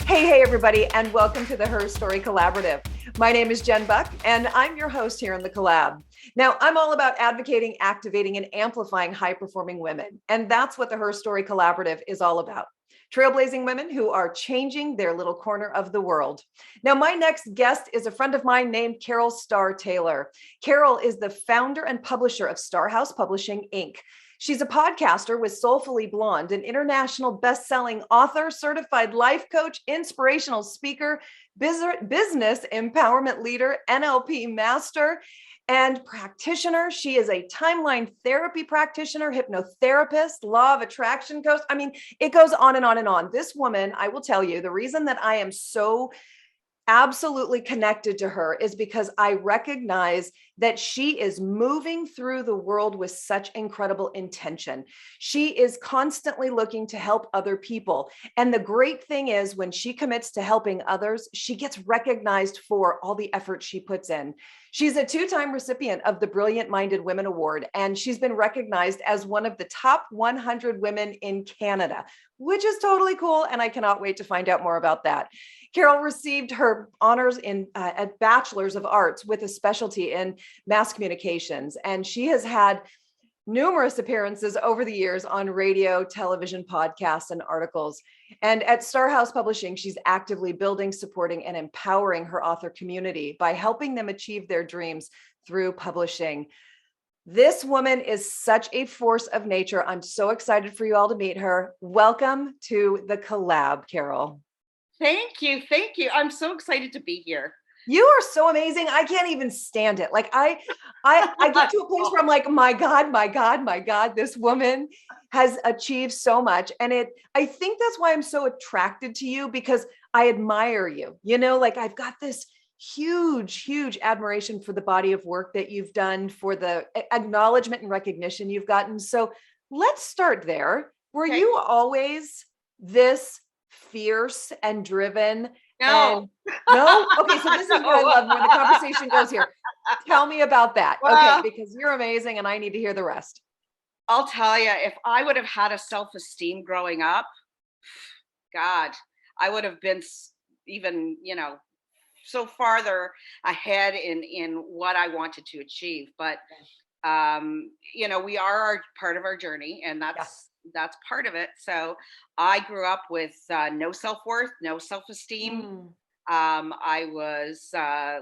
Hey, everybody, and welcome to the HERstory Collaborative. My name is Jen Buck, and I'm your host here in the collab. Now, I'm all about advocating, activating, and amplifying high-performing women, and that's what the HERstory Collaborative is all about. Trailblazing women who are changing their little corner of the world. Now, my next guest is a friend of mine named Carol Starr Taylor. Carol is the founder and publisher of Star House Publishing, Inc. She's a podcaster with Soulfully Blonde, an international best-selling author, certified life coach, inspirational speaker, business empowerment leader, NLP master, and practitioner. She is a timeline therapy practitioner, hypnotherapist, law of attraction coach. I mean, it goes on and on and on. This woman, I will tell you, the reason that I am so absolutely connected to her is because I recognize that she is moving through the world with such incredible intention. She is constantly looking to help other people. And the great thing is when she commits to helping others, she gets recognized for all the effort she puts in. She's a two-time recipient of the Brilliant Minded Women Award, and she's been recognized as one of the top 100 women in Canada, which is totally cool. And I cannot wait to find out more about that. Carol received her honors in at Bachelor's of Arts with a specialty in mass communications, and she has had numerous appearances over the years on radio, television, podcasts, and articles. And at Star House Publishing, she's actively building, supporting, and empowering her author community by helping them achieve their dreams through publishing. This woman is such a force of nature. I'm so excited for you all to meet her. Welcome to the collab, Carol. Thank you. Thank you. I'm so excited to be here. You are so amazing. I can't even stand it. Like I get to a place where I'm like, my God, this woman has achieved so much. And I think that's why I'm so attracted to you, because I admire you. You know, like I've got this huge admiration for the body of work that you've done, for the acknowledgement and recognition you've gotten. So let's start there. Were you always this fierce and driven? No. No? Okay, so this is what I love where the conversation goes here. Tell me about that. Well, okay, because you're amazing and I need to hear the rest. I'll tell you, if I would have had a self-esteem growing up, God, I would have been even, so farther ahead in what I wanted to achieve. But, we are part of our journey, and that's part of it. So I grew up with no self-worth, no self-esteem. I was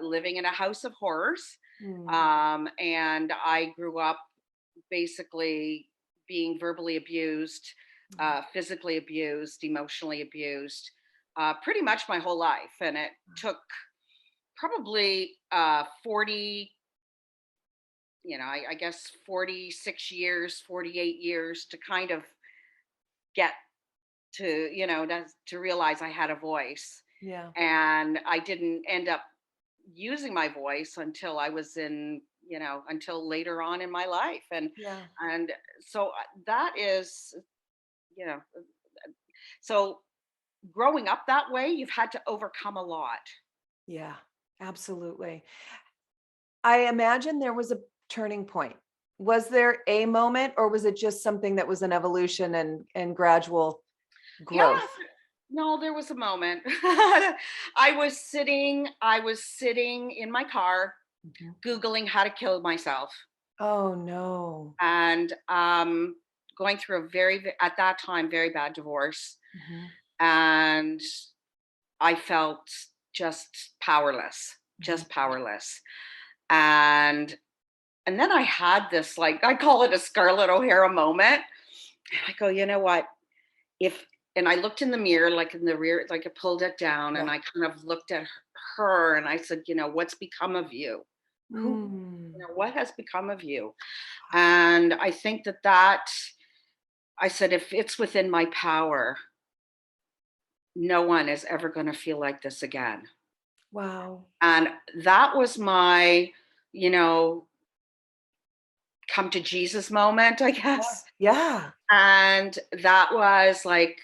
living in a house of horrors. And I grew up basically being verbally abused, physically abused, emotionally abused, pretty much my whole life. And it took probably 40, I guess 46 years, 48 years to kind of get to, to realize I had a voice. Yeah. And I didn't end up using my voice until I was until later on in my life. And so that is, so growing up that way, you've had to overcome a lot. Yeah, absolutely. I imagine there was a turning point. Was there a moment, or was it just something that was an evolution and gradual growth? Yeah. No, there was a moment. I was sitting in my car, Googling how to kill myself. Oh no. And going through at that time, very bad divorce. And I felt just powerless. And then I had this, like, I call it a Scarlett O'Hara moment. And I go, you know what? And I looked in the mirror, like in the rear, like I pulled it down and I kind of looked at her and I said, what's become of you? What has become of you? And I think that I said, if it's within my power, no one is ever going to feel like this again. Wow. And that was my, come to Jesus moment, I guess. Yeah. And that was like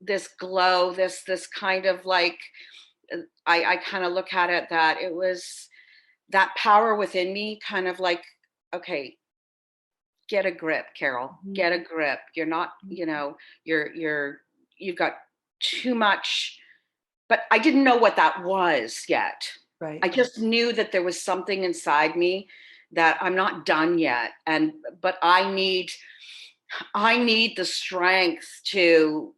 this glow, this kind of like, I kind of look at it that it was that power within me, kind of like, okay, get a grip, Carol, get a grip. You're not, you've got too much, but I didn't know what that was yet. Right. I just knew that there was something inside me that I'm not done yet. But I need the strength to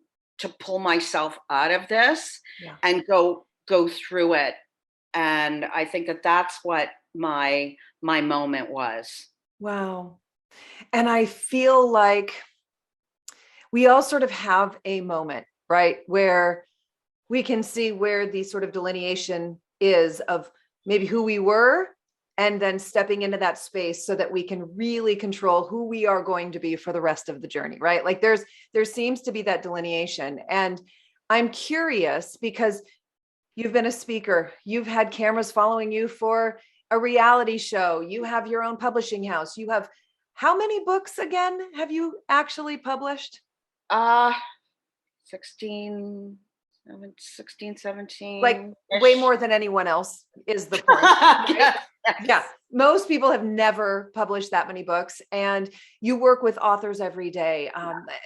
pull myself out of this Yeah. and go through it. And I think that that's what my moment was. Wow. And I feel like we all sort of have a moment, right, where we can see where the sort of delineation is of maybe who we were and then stepping into that space so that we can really control who we are going to be for the rest of the journey, right? Like there seems to be that delineation. And I'm curious because you've been a speaker, you've had cameras following you for a reality show, you have your own publishing house, you have, how many books again have you actually published? 16, 17 Like way more than anyone else is the point. Right? Yeah. Most people have never published that many books, and you work with authors every day.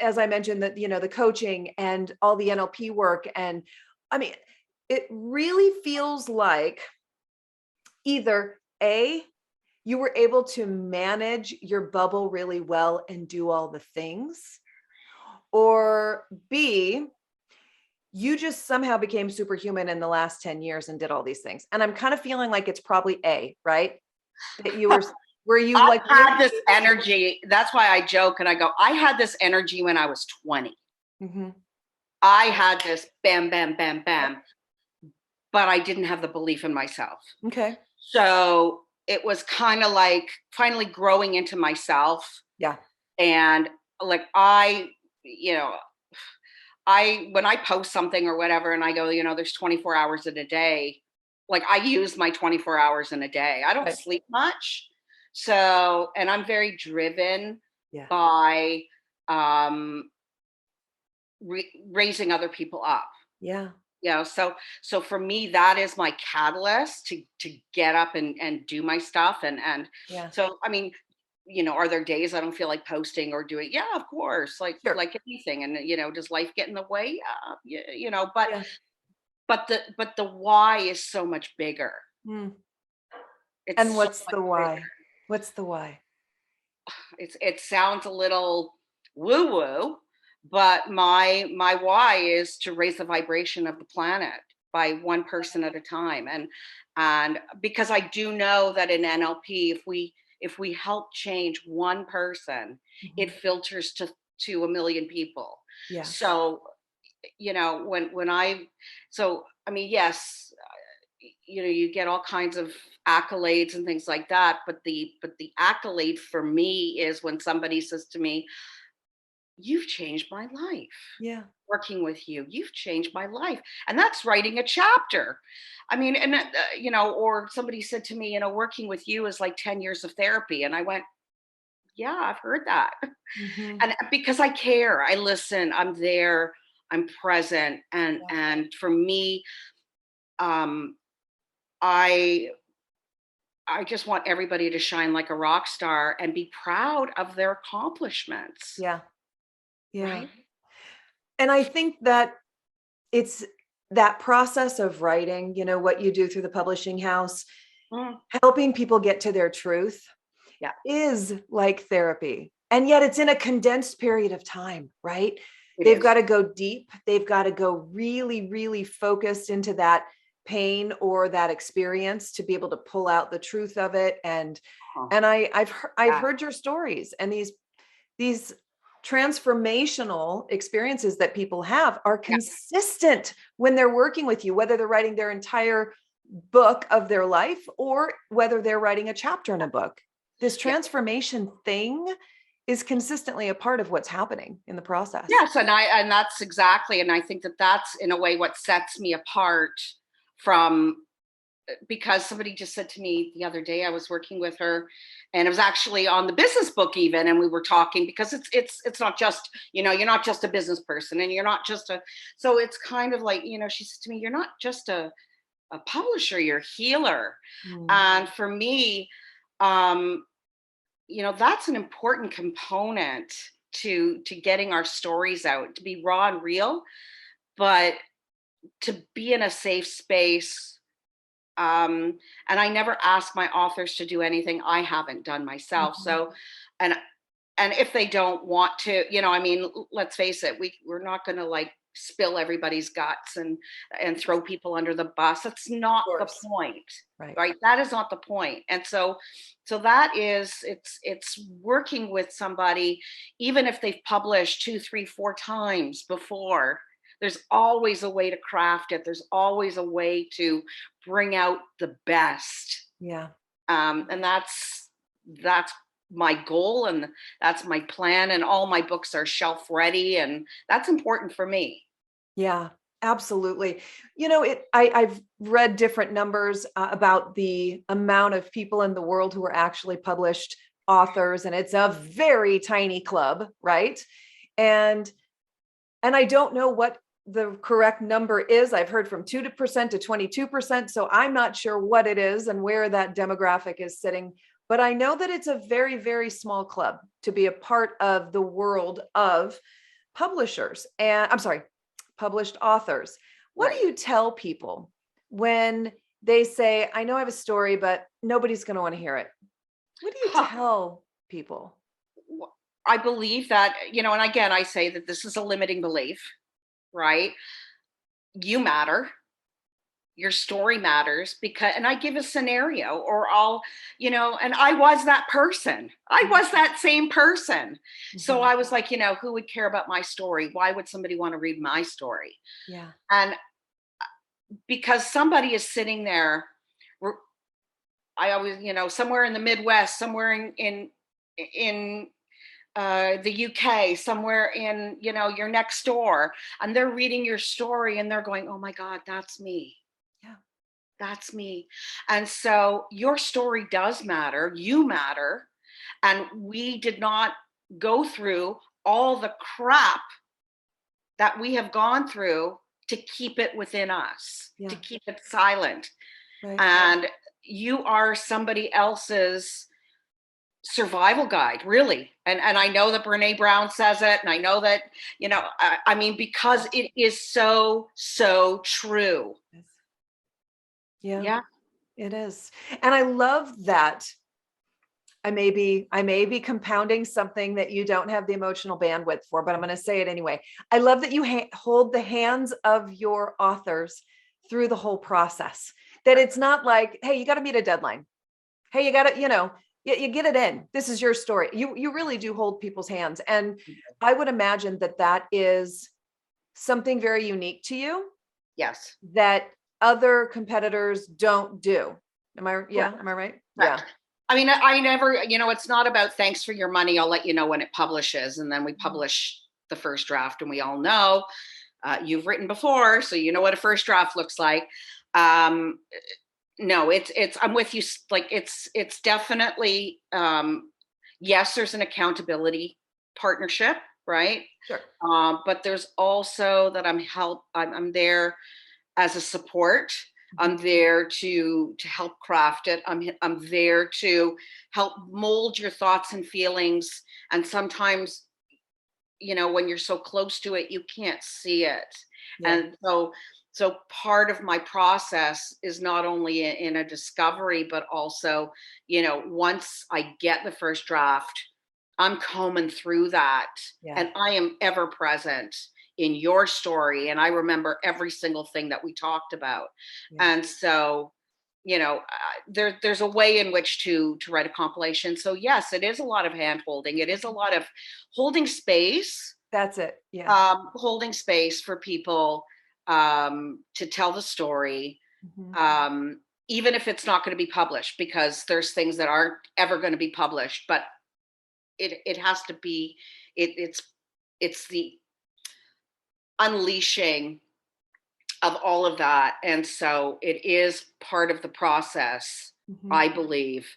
As I mentioned, that, the coaching and all the NLP work. And I mean, it really feels like either A, you were able to manage your bubble really well and do all the things, or B, you just somehow became superhuman in the last 10 years and did all these things. And I'm kind of feeling like it's probably A, right? That you were you I like had this energy. That's why I joke and I go, I had this energy when I was 20. Mm-hmm. I had this bam, bam, bam, bam, but I didn't have the belief in myself. Okay. So it was kind of like finally growing into myself. Yeah. And like when I post something or whatever and I go, there's 24 hours in a day, like I use my 24 hours in a day. I don't Right. sleep much. So, and I'm very driven Yeah. by raising other people up. Yeah. So for me, that is my catalyst to get up and do my stuff. And Yeah. so, I mean, are there days I don't feel like posting or doing? Yeah, of course, like Sure. like anything. And does life get in the way? Yeah, Yeah. but the why is so much bigger. Mm. It's And so what's much the bigger. why? What's the why? It sounds a little woo woo, but my why is to raise the vibration of the planet by one person at a time. And because I do know that in NLP, if we help change one person, Mm-hmm. it filters to a million people. Yeah. So when I mean, yes, you get all kinds of accolades and things like that, but the accolade for me is when somebody says to me, you've changed my life. Yeah. Working with you, you've changed my life. And that's writing a chapter. I mean, and or somebody said to me, working with you is like 10 years of therapy. And I went, yeah, I've heard that. Mm-hmm. And because I care, I listen, I'm there, I'm present. And for me, I just want everybody to shine like a rock star and be proud of their accomplishments. Yeah. Yeah. Right? And I think that it's that process of writing, what you do through the publishing house, helping people get to their truth, is like therapy. And yet it's in a condensed period of time, right? They've got to go deep. They've got to go really, really focused into that pain or that experience to be able to pull out the truth of it. And I've heard your stories, and these transformational experiences that people have are consistent when they're working with you, whether they're writing their entire book of their life or whether they're writing a chapter in a book. This transformation thing is consistently a part of what's happening in the process. Yes. And that's exactly. And I think that that's in a way what sets me apart from, because somebody just said to me the other day, I was working with her and it was actually on the business book even. And we were talking because it's not just, you're not just a business person and you're not just so it's kind of like, she said to me, you're not just a publisher, you're a healer. And for me, that's an important component to getting our stories out, to be raw and real. but to be in a safe space. And I never ask my authors to do anything I haven't done myself. Mhm. So, and and if they don't want to, I mean, let's face it, we're not going to like spill everybody's guts and throw people under the bus. That's Of not the course. point, Right. right? That is not the point. And so that is, it's working with somebody, even if they've published 2, 3, 4 times before. There's always a way to craft it. There's always a way to bring out the best. Yeah. And that's my goal, and that's my plan, and all my books are shelf ready, and that's important for me. Yeah, absolutely. I've read different numbers about the amount of people in the world who are actually published authors, and it's a very tiny club, right? And I don't know what the correct number is. I've heard from 2% to 22%, so I'm not sure what it is and where that demographic is sitting. But I know that it's a very, very small club to be a part of the world of publishers. And I'm sorry, published authors. What Right. do you tell people when they say, I know I have a story, but nobody's going to want to hear it? What do you Huh. tell people? I believe that, and again, I say that this is a limiting belief, right? You matter. Your story matters, because, and I give a scenario, or and I was that person. I was that same person. So Mhm. I was like, who would care about my story? Why would somebody want to read my story? Yeah. And because somebody is sitting there, I always, somewhere in the Midwest, somewhere in the UK, somewhere in, your next door, and they're reading your story and they're going, oh my God, that's me. Yeah. That's me. And so your story does matter. You matter. And we did not go through all the crap that we have gone through to keep it within us, to Yeah. keep it silent. Right. And you are somebody else's survival guide, really. And I know that Brene Brown says it, and I know that, I mean, because it is so, so true. Yes. Yeah, Yeah. it is. And I love that. I may be compounding something that you don't have the emotional bandwidth for, but I'm going to say it anyway. I love that you hold the hands of your authors through the whole process. That it's not like, hey, you got to meet a deadline. Hey, you got to, you get it in. This is your story. You really do hold people's hands, and I would imagine that that is something very unique to you Yes. that other competitors don't do. Correct. Am I right? Yeah. Correct. I mean, I never, it's not about thanks for your money. I'll let you know when it publishes. And then we Mhm. publish the first draft, and we all know you've written before, so you know what a first draft looks like. Um, no, it's, I'm with you. Like it's definitely, yes, there's an accountability partnership, right? Sure. But there's also that I'm there as a support. Mhm. I'm there to help craft it. I'm there to help mold your thoughts and feelings. And sometimes, when you're so close to it, you can't see it. Yeah. And so part of my process is not only in a discovery, but also, once I get the first draft, I'm combing through that, Yeah. and I am ever present in your story, and I remember every single thing that we talked about. Yeah. And so, there's a way in which to write a compilation. So yes, it is a lot of hand holding. It is a lot of holding space, That's it. Yeah. holding space for people to tell the story, Mhm. even if it's not going to be published, because there's things that aren't ever going to be published, but it has to be, it's the unleashing of all of that. And so it is part of the process, Mhm. I believe,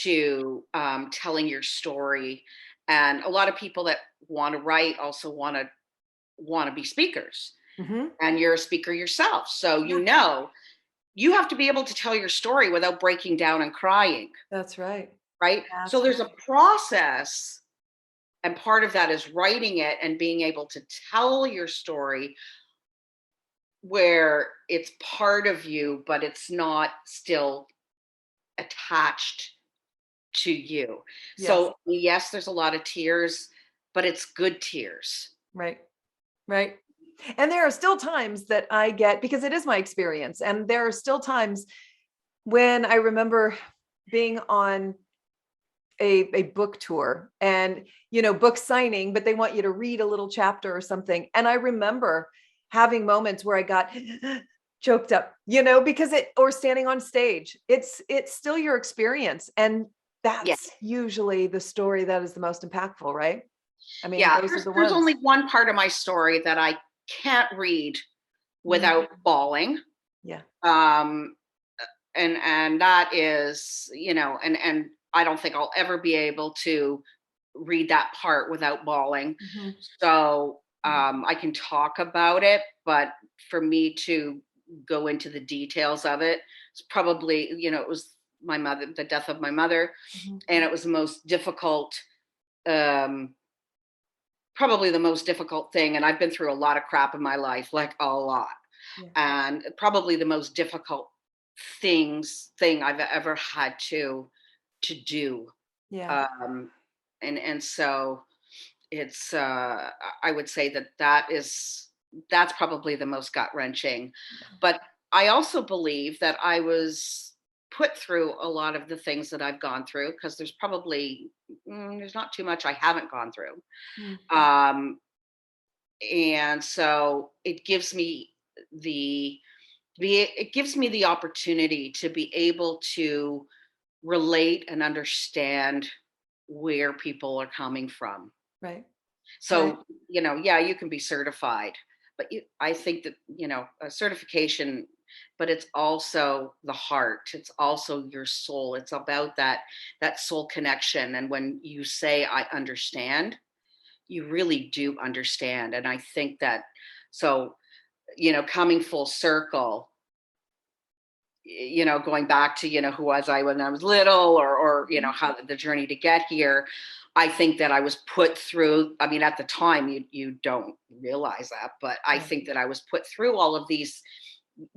to telling your story. And a lot of people that want to write also want to be speakers, Mhm. and you're a speaker yourself, so Yeah. you have to be able to tell your story without breaking down and crying, That's right. right? So That's there's a right. process, and part of that is writing it and being able to tell your story where it's part of you, but it's not still attached to you. Yes. So yes, there's a lot of tears, but it's good tears. Right. Right. And there are still times that I get, because it is my experience, and there are still times when I remember being on a book tour and, book signing, but they want you to read a little chapter or something. And I remember having moments where I got choked up, because or standing on stage, it's still your experience. And that's usually the story that is the most impactful, right? I mean, those are the there's ones. only one part of my story that I can't read without bawling. Yeah. And that is, and I don't think I'll ever be able to read that part without bawling. Mm-hmm. So I can talk about it, but for me to go into the details of it, it's probably, it was my mother, the death of my mother, and it was the most difficult, probably the most difficult thing. And I've been through a lot of crap in my life, like a lot. Yeah. And probably the most difficult thing I've ever had to do. Yeah. And so it's I would say that's probably the most gut-wrenching. But I also believe that I was put through a lot of the things that I've gone through, because there's probably there's not too much I haven't gone through. And so it gives me the opportunity to be able to relate and understand where people are coming from. Right. So, right. You can be certified, but I think that, a certification, but it's also the heart. It's also your soul. It's about that soul connection. And when you say, I understand, you really do understand. And I think that, so, coming full circle, going back to, who was I when I was little, or how the journey to get here, I think that I was put through, I mean, at the time you don't realize that, but I think that I was put through all of these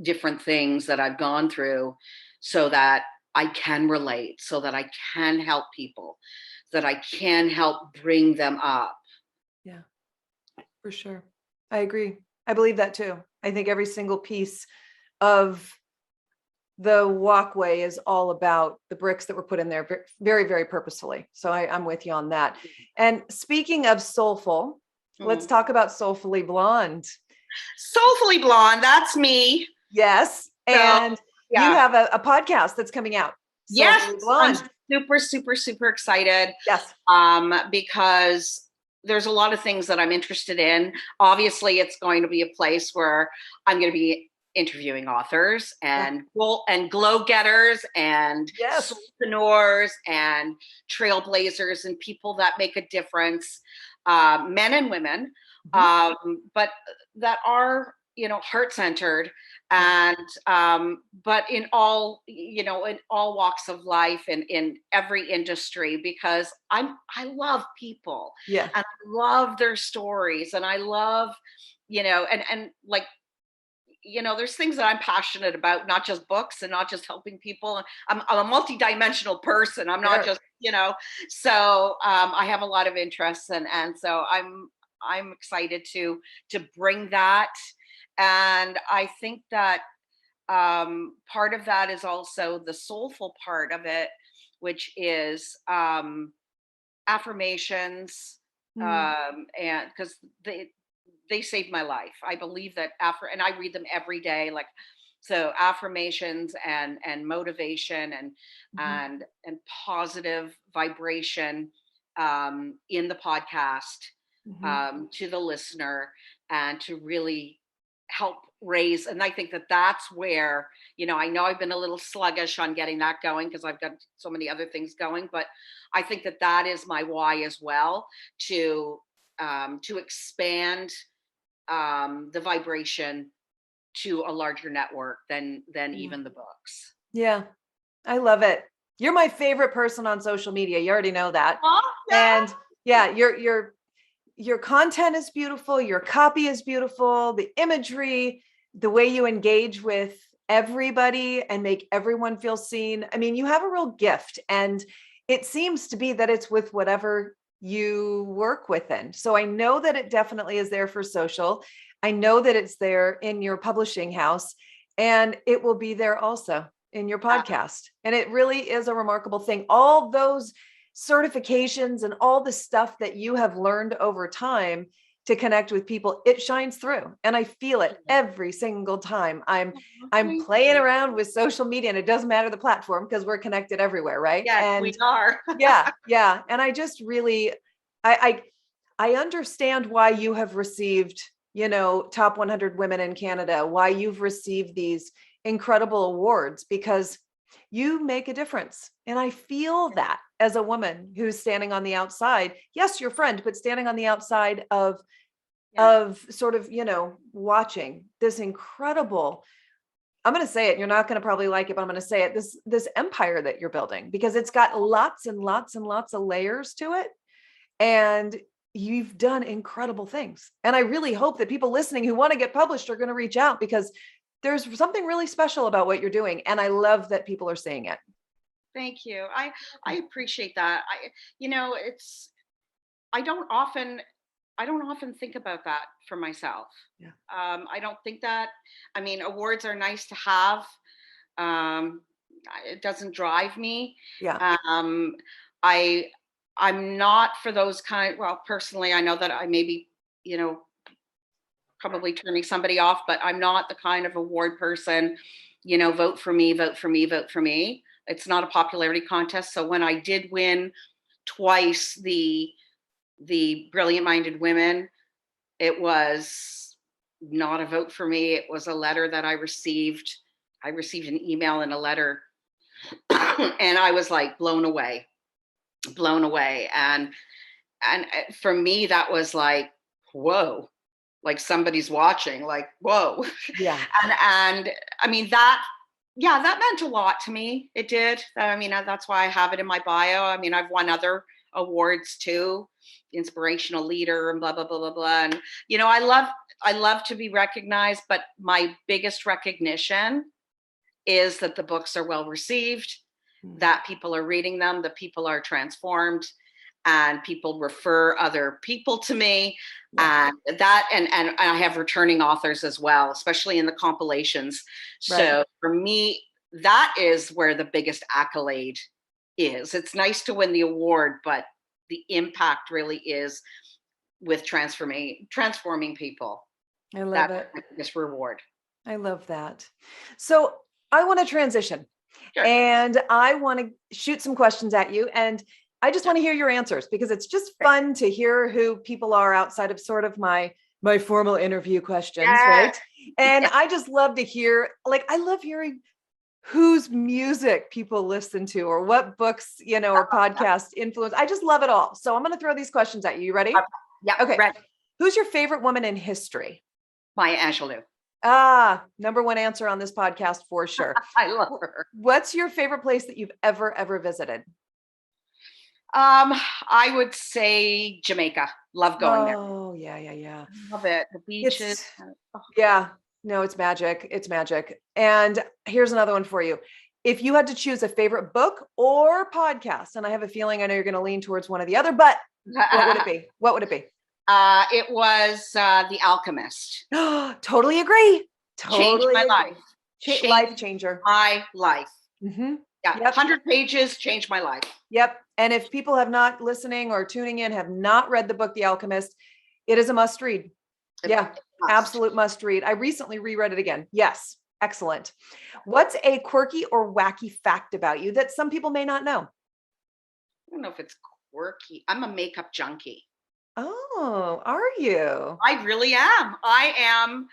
different things that I've gone through so that I can relate, so that I can help people, that I can help bring them up. Yeah, for sure. I agree. I believe that too. I think every single piece of the walkway is all about the bricks that were put in there very, very purposefully. So I'm with you on that. And speaking of soulful, let's talk about Soulfully Blonde. Soulfully Blonde, that's me. Yes. And you have a podcast that's coming out. Yes, I'm super, super, super excited. Yes. Because there's a lot of things that I'm interested in. Obviously, it's going to be a place where I'm going to be interviewing authors and glow getters and soulpreneurs and trailblazers and people that make a difference, men and women, but that are, heart centered, and but in all, in all walks of life and in every industry, because I love people, and I love their stories, and I love, and like, there's things that I'm passionate about, not just books and not just helping people. I'm a multi-dimensional person. I'm not just, so I have a lot of interests, and so I'm excited to bring that. And I think that part of that is also the soulful part of it, which is affirmations, and because they saved my life. I believe that and I read them every day. Like, so affirmations and motivation and positive vibration in the podcast to the listener, and to really help raise. And I think that that's where, I know I've been a little sluggish on getting that going because I've got so many other things going, but I think that that is my why as well, to expand the vibration to a larger network than even the books. Yeah, I love it. You're my favorite person on social media. You already know that. And your content is beautiful. Your copy is beautiful. The imagery, the way you engage with everybody and make everyone feel seen. I mean, you have a real gift, and it seems to be that it's with whatever you work within. So I know that it definitely is there for social. I know that it's there in your publishing house, and it will be there also in your podcast. And it really is a remarkable thing. All those certifications and all the stuff that you have learned over time to connect with people, it shines through. And I feel it every single time I'm playing around with social media, and it doesn't matter the platform because we're connected everywhere, right? Yes, and we are. yeah. And I just really, I understand why you have received, top 100 women in Canada, why you've received these incredible awards, because you make a difference. And I feel that as a woman who's standing on the outside, yes, your friend, but standing on the outside of sort of, watching this incredible, I'm going to say it, you're not going to probably like it, but I'm going to say it, this empire that you're building, because it's got lots and lots and lots of layers to it. And you've done incredible things. And I really hope that people listening who want to get published are going to reach out, because there's something really special about what you're doing. And I love that people are seeing it. Thank you. I appreciate that. I don't often think about that for myself. Yeah. I don't think that, I mean, awards are nice to have. It doesn't drive me. Yeah. I'm not for those well, personally, I know that I may be, probably turning somebody off, but I'm not the kind of award person, vote for me, vote for me, vote for me. It's not a popularity contest. So when I did win twice the Brilliant Minded Women, it was not a vote for me. It was a letter that I received. I received an email and a letter and I was like blown away. And for me, that was like, whoa, like somebody's watching, like, whoa. Yeah. And I mean, that meant a lot to me. It did. I mean, that's why I have it in my bio. I mean, I've won other awards too, inspirational leader and blah, blah, blah, blah, blah. And, I love to be recognized, but my biggest recognition is that the books are well received, that people are reading them, that people are transformed, and people refer other people to me. Yeah. And I have returning authors as well, especially in the compilations. Right. So for me, that is where the biggest accolade is. It's nice to win the award, but the impact really is with transforming people. I love That's it. the biggest reward. I love that. So I want to transition. Sure. And I want to shoot some questions at you. And I just want to hear your answers, because it's just fun to hear who people are outside of sort of my formal interview questions, right? And I just love to hear, I love hearing whose music people listen to, or what books, or podcasts influence. I just love it all. So I'm going to throw these questions at you. You ready? Yeah. Okay. Ready. Who's your favorite woman in history? Maya Angelou. Number one answer on this podcast for sure. I love her. What's your favorite place that you've ever visited? I would say Jamaica. Love going there. Oh, yeah. Love it. The beaches. Yeah. No, it's magic. It's magic. And here's another one for you. If you had to choose a favorite book or podcast, and I have a feeling I know you're going to lean towards one or the other, but what would it be? What would it be? It was The Alchemist. Totally agree. Changed my life. Life changer. My life. Mm-hmm. Yeah, yep. 100 pages changed my life. Yep. And if people have not listening or tuning in, have not read the book, The Alchemist, it is a must read. Yeah, absolute must read. I recently reread it again. Yes. Excellent. What's a quirky or wacky fact about you that some people may not know? I don't know if it's quirky. I'm a makeup junkie. Oh, are you? I really am. I am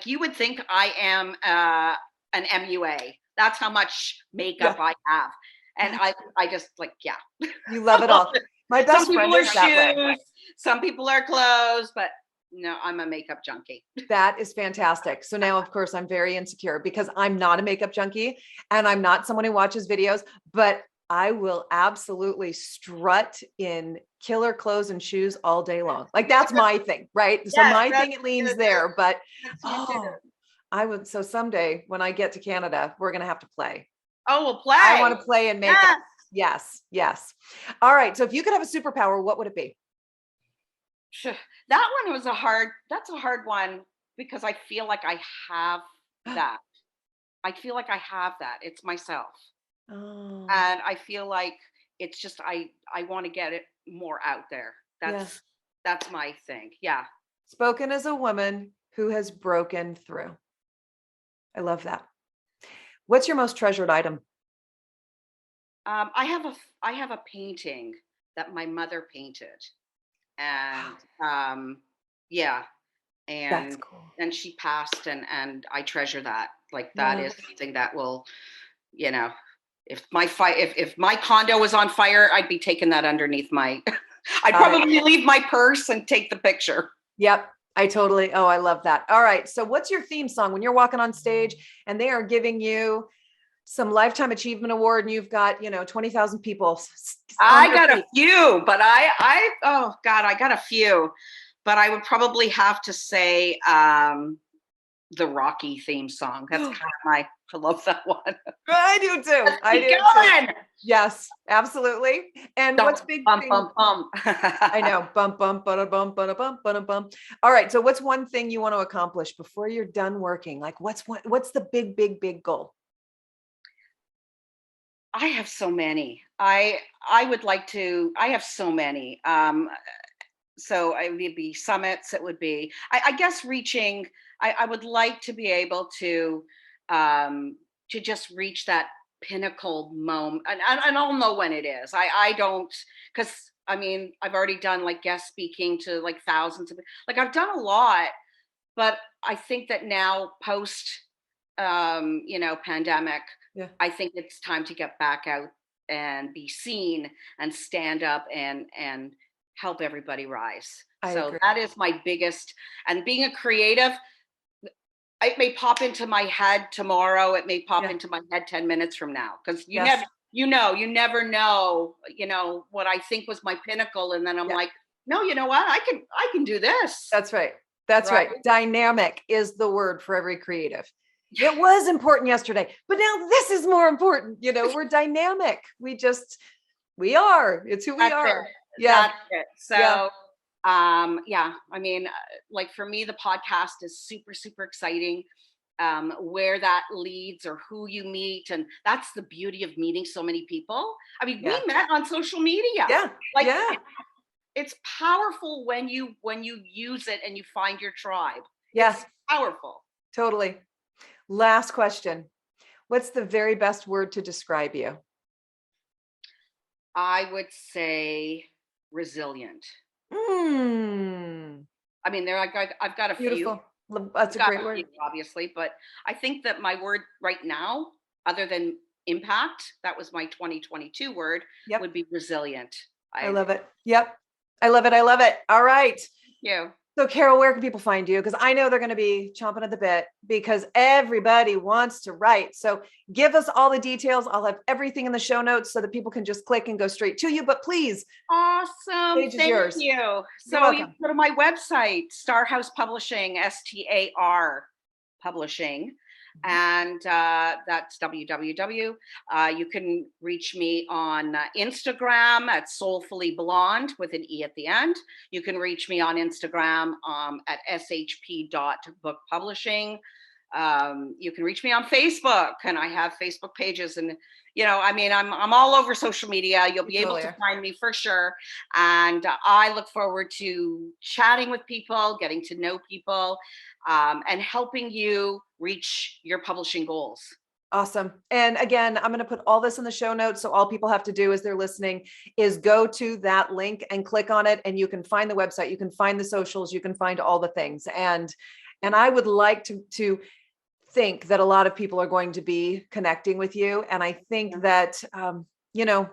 you would think I am an MUA. That's how much makeup I have. And I just You love it all. My best friend is that way. Some people are clothes, but no, I'm a makeup junkie. That is fantastic. So now, of course, I'm very insecure because I'm not a makeup junkie and I'm not someone who watches videos, but I will absolutely strut in killer clothes and shoes all day long. Like that's my thing, right? So Yes, my that's thing, it what I'm leans gonna do. there, but That's me too. oh, I would. So someday when I get to Canada, we're going to have to play. Oh, we'll I play. want to play in makeup. Yes. Yes. Yes. All right. So if you could have a superpower, what would it be? Phew, that's a hard one because I feel like I have that. I feel like I have that. It's myself. Oh, And I feel like it's just I want to get it more out there. yeah. That's my thing. Yeah. Spoken as a woman who has broken through. I love that. What's your most treasured item? I have a painting that my mother painted, and yeah, That's and cool. she passed, and I treasure that. Like that Yeah. is something that will, you know, if my condo was on fire, I'd be taking that underneath my. I'd Got it. probably leave my purse and take the picture. Yep. I love that. All right. So what's your theme song when you're walking on stage and they are giving you some lifetime achievement award and you've got, 20,000 people on I their got a feet? few, but oh God, I got a few, but I would probably have to say the Rocky theme song. That's kind of I love that one. I do too. Let's I keep do too. going. Yes, absolutely. And Dum, what's big bum, thing? bum, bum. I know. Bump, bump, bada, bump, bada, bump, bada, bump. All right. So what's one thing you want to accomplish before you're done working? Like what's the big, big, big goal? I have so many. I would like to. I have so many. So it would be summits. It would be. I guess reaching. I would like to be able to just reach that pinnacle moment, and I'll know when it is. I don't, because I mean I've already done like guest speaking to like thousands of, like I've done a lot, but I think that now post pandemic, Yeah, I think it's time to get back out and be seen and stand up and help everybody rise. I So agree. that is my biggest. And being a creative, it may pop into my head tomorrow. It may pop Yeah. into my head 10 minutes from now. Because Yes. you never know, what I think was my pinnacle. And then I'm Yeah. like, no, you know what? I can do this. That's right. That's Right. right. Dynamic is the word for every creative. It was important yesterday, but now this is more important. We're dynamic. We are. It's who we That's it. are. Yeah. That's it. Yeah. So, yeah, I mean, like for me, the podcast is super, super exciting. Where that leads or who you meet. And that's the beauty of meeting so many people. I mean, Yeah. we met on social media. Yeah. Like Yeah. it's powerful when you use it and you find your tribe. Yeah. It's powerful. Totally. Last question. What's the very best word to describe you? I would say resilient. Mm, I mean, I've got a few. beautiful. That's I've a got great a few, word. obviously, but I think that my word right now, other than impact, that was my 2022 word, Yep. would be resilient. I I love it. Yep. I love it. I love it. All right. you. So, Carol, where can people find you? Because I know they're going to be chomping at the bit because everybody wants to write. So, give us all the details. I'll have everything in the show notes so that people can just click and go straight to you. But please, Awesome. stage is Thank yours. you. You're So you welcome. go to my website, Starhouse Publishing, STAR Publishing, and that's www. You can reach me on Instagram at Soulfully Blonde with an E at the end. You can reach me on Instagram at shp.bookpublishing. You can reach me on Facebook, and I have Facebook pages, and I mean, I'm all over social media. You'll be able Totally to are. find me for sure. And I look forward to chatting with people, getting to know people, and helping you reach your publishing goals. Awesome. And again, I'm going to put all this in the show notes. So all people have to do as they're listening is go to that link and click on it. And you can find the website, you can find the socials, you can find all the things. And I would like to think that a lot of people are going to be connecting with you. And I think that,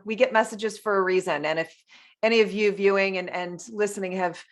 we get messages for a reason. And if any of you viewing and listening have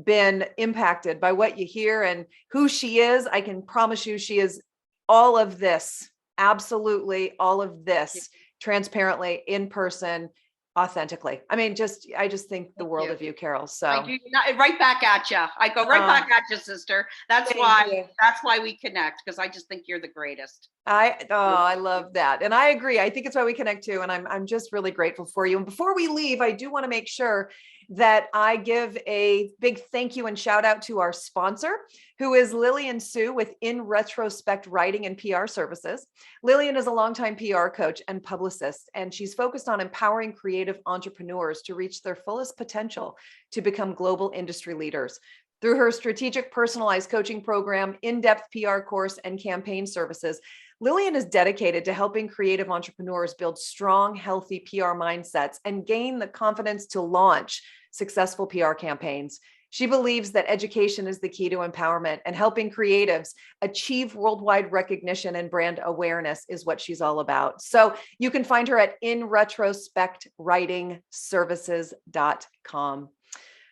been impacted by what you hear and who she is, I can promise you she is all of this. Absolutely all of this transparently, in person, authentically. I mean, I just think the Thank world you. of you, Carol. I So do right back at you. I go right back at you, sister. That's thank why we connect, because I just think you're the greatest. I love that. And I agree. I think it's why we connect too. And I'm just really grateful for you. And before we leave, I do want to make sure that I give a big thank you and shout out to our sponsor, who is Lillian Sue with In Retrospect Writing and PR Services. Lillian is a longtime PR coach and publicist, and she's focused on empowering creative entrepreneurs to reach their fullest potential to become global industry leaders. Through her strategic personalized coaching program, in-depth PR course, and campaign services, Lillian is dedicated to helping creative entrepreneurs build strong, healthy PR mindsets and gain the confidence to launch successful PR campaigns. She believes that education is the key to empowerment, and helping creatives achieve worldwide recognition and brand awareness is what she's all about. So you can find her at inretrospectwritingservices.com.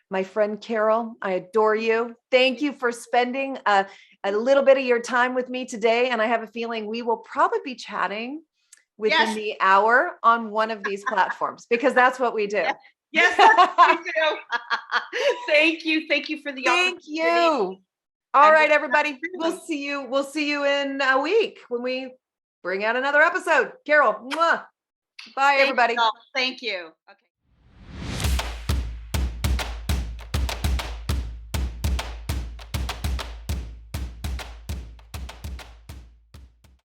My friend Carol, I adore you. Thank you for spending a little bit of your time with me today. And I have a feeling we will probably be chatting within the hour on one of these platforms, because that's what we do. Yes, that's what we do. Thank you. Thank you for the opportunity. Thank you. All right, everybody. We'll see you in a week when we bring out another episode. Carol, mwah. Bye, everybody. Thank you. Okay.